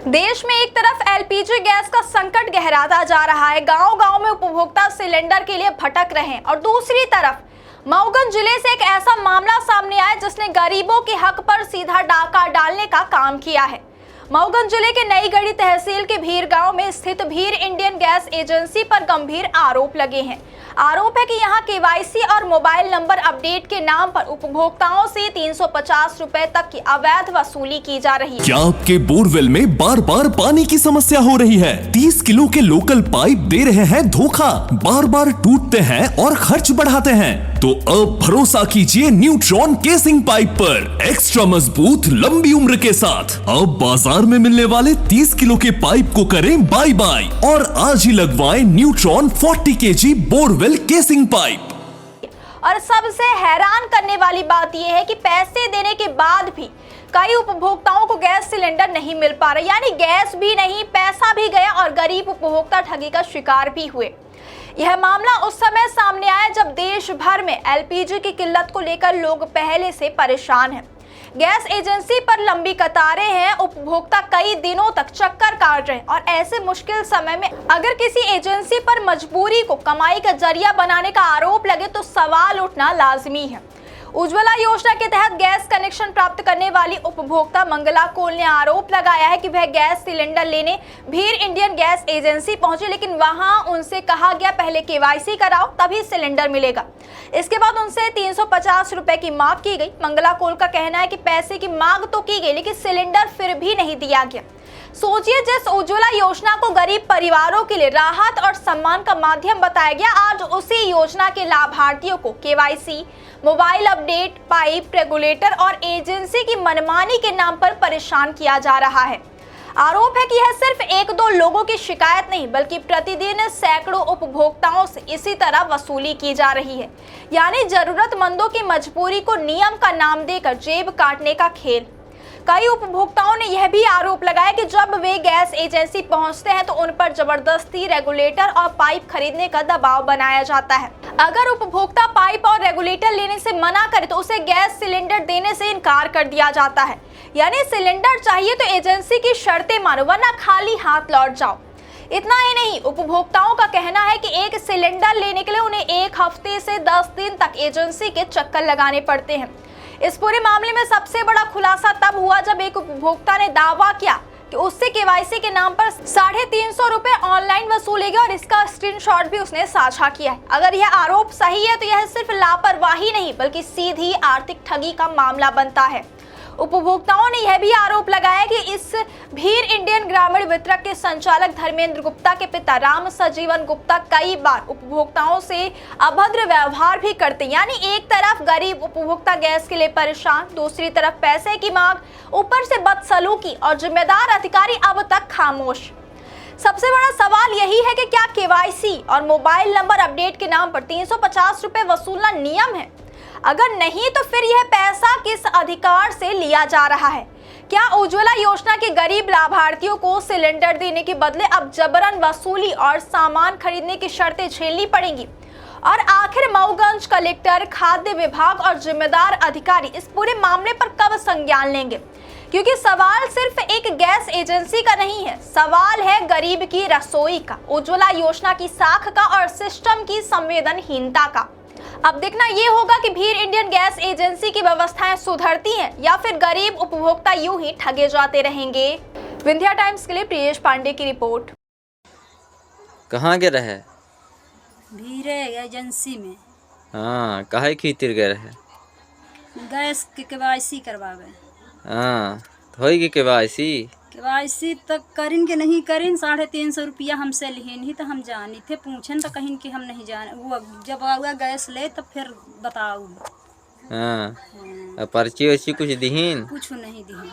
देश में एक तरफ एलपीजी गैस का संकट गहराता जा रहा है, गांव-गांव में उपभोक्ता सिलेंडर के लिए भटक रहे हैं और दूसरी तरफ मऊगंज जिले से एक ऐसा मामला सामने आया जिसने गरीबों के हक पर सीधा डाका डालने का काम किया है। मऊगंज जिले के नईगढ़ी तहसील के भीर गांव में स्थित भीर इंडियन गैस एजेंसी पर गंभीर आरोप लगे हैं। आरोप है कि यहां केवाईसी और मोबाइल नंबर अपडेट के नाम पर उपभोक्ताओं से 350 रुपए तक की अवैध वसूली की जा रही है। क्या आपके बोरवेल में बार बार पानी की समस्या हो रही है? 30 किलो के लोकल पाइप दे रहे हैं धोखा, बार बार टूटते हैं और खर्च बढ़ाते हैं। तो अब भरोसा कीजिए न्यूट्रॉन केसिंग पाइप पर, एक्स्ट्रा मजबूत लंबी उम्र के साथ। अब बाजार में मिलने वाले 30 किलो के पाइप को करें बाय बाय और आज ही लगवाएं neutron 40 kg borewell casing pipe. और सबसे हैरान करने वाली बात यह है कि पैसे देने के बाद भी कई उपभोक्ताओं को गैस सिलेंडर नहीं मिल पा रहा, यानी गैस भी नहीं, पैसा भी गया और गरीब उपभोक्ता ठगी का शिकार भी हुए। यह मामला उस समय सामने आया जब देश भर में एलपीजी की किल्लत को लेकर लोग पहले से परेशान हैं। गैस एजेंसी पर लंबी कतारें हैं, उपभोक्ता कई दिनों तक चक्कर काट रहे हैं और ऐसे मुश्किल समय में अगर किसी एजेंसी पर मजबूरी को कमाई का जरिया बनाने का आरोप लगे तो सवाल उठना लाजमी है। उज्ज्वला योजना के तहत गैस कनेक्शन प्राप्त करने वाली उपभोक्ता मंगला कोल ने आरोप लगाया है कि वह गैस सिलेंडर लेने भीर इंडियन गैस एजेंसी पहुंचे, लेकिन वहां उनसे कहा गया पहले केवाईसी कराओ तभी सिलेंडर मिलेगा। इसके बाद उनसे 350 रुपए की मांग की गई। मंगला कोल का कहना है कि पैसे की मांग तो की गई लेकिन सिलेंडर फिर भी नहीं दिया गया। सोचिए, जिस उज्ज्वला योजना को गरीब परिवारों के लिए राहत और सम्मान का माध्यम बताया गया, आज उसी योजना के लाभार्थियों को KYC, mobile update, pipe, regulator और एजेंसी की मनमानी के नाम पर परेशान किया जा रहा है। आरोप है कि यह सिर्फ एक दो लोगों की शिकायत नहीं बल्कि प्रतिदिन सैकड़ों उपभोक्ताओं से इसी तरह वसूली की जा रही है, यानी जरूरतमंदों की मजबूरी को नियम का नाम देकर जेब काटने का खेल। कई उपभोक्ताओं ने यह भी आरोप लगाया कि जब वे गैस एजेंसी पहुंचते हैं तो उन पर जबरदस्ती रेगुलेटर और पाइप खरीदने का दबाव बनाया जाता है। अगर उपभोक्ता पाइप और रेगुलेटर लेने से मना करे तो उसे गैस सिलेंडर देने से इनकार कर दिया जाता है, यानी सिलेंडर चाहिए तो एजेंसी की शर्तें मानो वरना खाली हाथ लौट जाओ। इतना ही नहीं, उपभोक्ताओं का कहना है कि एक सिलेंडर लेने के लिए उन्हें 1 हफ्ते से 10 दिन तक एजेंसी के चक्कर लगाने पड़ते हैं। इस पूरे मामले में सबसे बड़ा खुलासा तब हुआ जब एक उपभोक्ता ने दावा किया कि उससे केवाईसी के नाम पर 350 रुपए ऑनलाइन वसूले गए और इसका स्क्रीनशॉट भी उसने साझा किया है। अगर यह आरोप सही है तो यह सिर्फ लापरवाही नहीं बल्कि सीधी आर्थिक ठगी का मामला बनता है। उपभोक्ताओं ने यह भी आरोप लगाया कि इस भीर इंडियन ग्रामीण वितरक के संचालक धर्मेंद्र गुप्ता के पिता राम सजीवन गुप्ता कई बार उपभोक्ताओं से अभद्र व्यवहार भी करते, यानी एक तरफ गरीब उपभोक्ता गैस के लिए परेशान, दूसरी तरफ पैसे की मांग, ऊपर से बदसलूकी और जिम्मेदार अधिकारी अब तक खामोश। सबसे बड़ा सवाल यही है कि क्या केवाईसी और मोबाइल नंबर अपडेट के नाम पर 350 रुपए वसूलना नियम है? अगर नहीं तो फिर यह पैसा किस अधिकार से लिया जा रहा है? क्या उज्ज्वला योजना के गरीब लाभार्थियों को सिलेंडर देने के बदले अब जबरन वसूली और सामान खरीदने की शर्तें झेलनी पड़ेंगी? और आखिर मऊगंज कलेक्टर, खाद्य विभाग और जिम्मेदार अधिकारी इस पूरे मामले पर कब संज्ञान लेंगे? क्योंकि सवाल सिर्फ एक गैस एजेंसी का नहीं है, सवाल है गरीब की रसोई का, उज्ज्वला योजना की साख का और सिस्टम की संवेदनहीनता का। अब देखना ये होगा कि भीर इंडियन गैस एजेंसी की व्यवस्थाएं सुधरती हैं या फिर गरीब उपभोक्ता यूं ही ठगे जाते रहेंगे। विंध्या टाइम्स के लिए प्रियेश पांडे की रिपोर्ट। कहाँ गए रहे? भीर एजेंसी में। हाँ, काहे खातिर गए रहे? गैस के केवाईसी करवावे। हाँ, होई केवाईसी? केवाईसी तक करिन के नहीं करिन, 350 रुपया हमसे लिहिन ही तो हम जानी थे, पूछन तो कहीं कि हम नहीं जाने। वो जब आऊगा गैस ले तो फिर बताऊ। हाँ, पर्ची वर्ची कुछ दिहीन? कुछ नहीं दिहीन।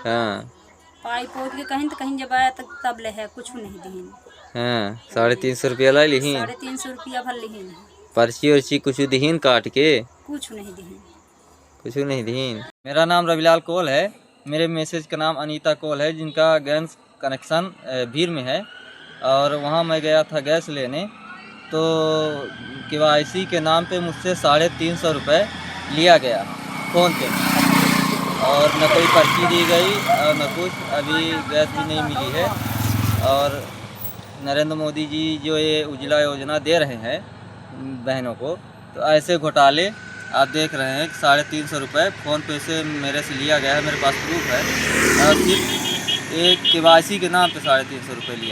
हाँ, पाइप पोत के कहीं तो कहीं जब आया तब ले है, कुछ नहीं दिहीन। हाँ, 350 रुपया ला लिहीन? 350 रुपया भर लिहीन। पर्ची वर्ची कुछ दिहीन काट के? कुछ नहीं दिहीन। कुछ नहीं दिहीन। मेरा नाम रविलाल कोल है, मेरे मैसेज का नाम अनीता कोल है, जिनका गैस कनेक्शन भीर में है। और वहाँ मैं गया था गैस लेने, तो केवाईसी के नाम पे मुझसे 350 रुपये लिया गया फ़ोन पे। और न कोई पर्ची दी गई और न कुछ, अभी गैस भी नहीं मिली है। और नरेंद्र मोदी जी जो ये उज्ज्वला योजना दे रहे हैं बहनों को, तो ऐसे घोटाले आप देख रहे हैं कि 350 रुपये फ़ोन पे से मेरे से लिया गया है, मेरे पास प्रूफ है। और सिर्फ एक KYC के नाम पे 350 रुपये लिया।